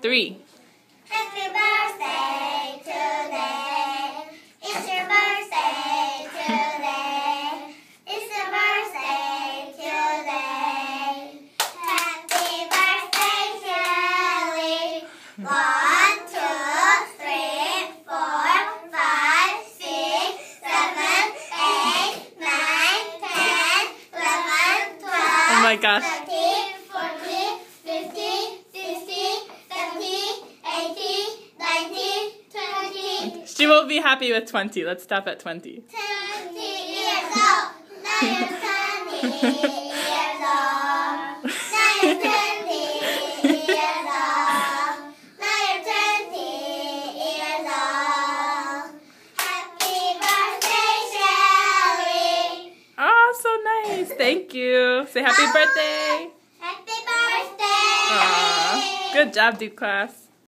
3. Happy birthday today. It's your birthday today. It's your birthday today. Happy birthday, Shelly. 1, 2, 3, 4, 5, 6, 7, 8, 9, 10, 11, 12. Oh my gosh. 13, 14, 15, 16, 17, 18, 19, 20. She won't be happy with 20. Let's stop at 20. 20 years old. Now you're 20 years old. Now you're 20 years old. Now you're 20 years old. Happy birthday, Shelly. Oh, so nice. Thank you. Say happy birthday. Happy birthday. Aw. Good job, Duke class.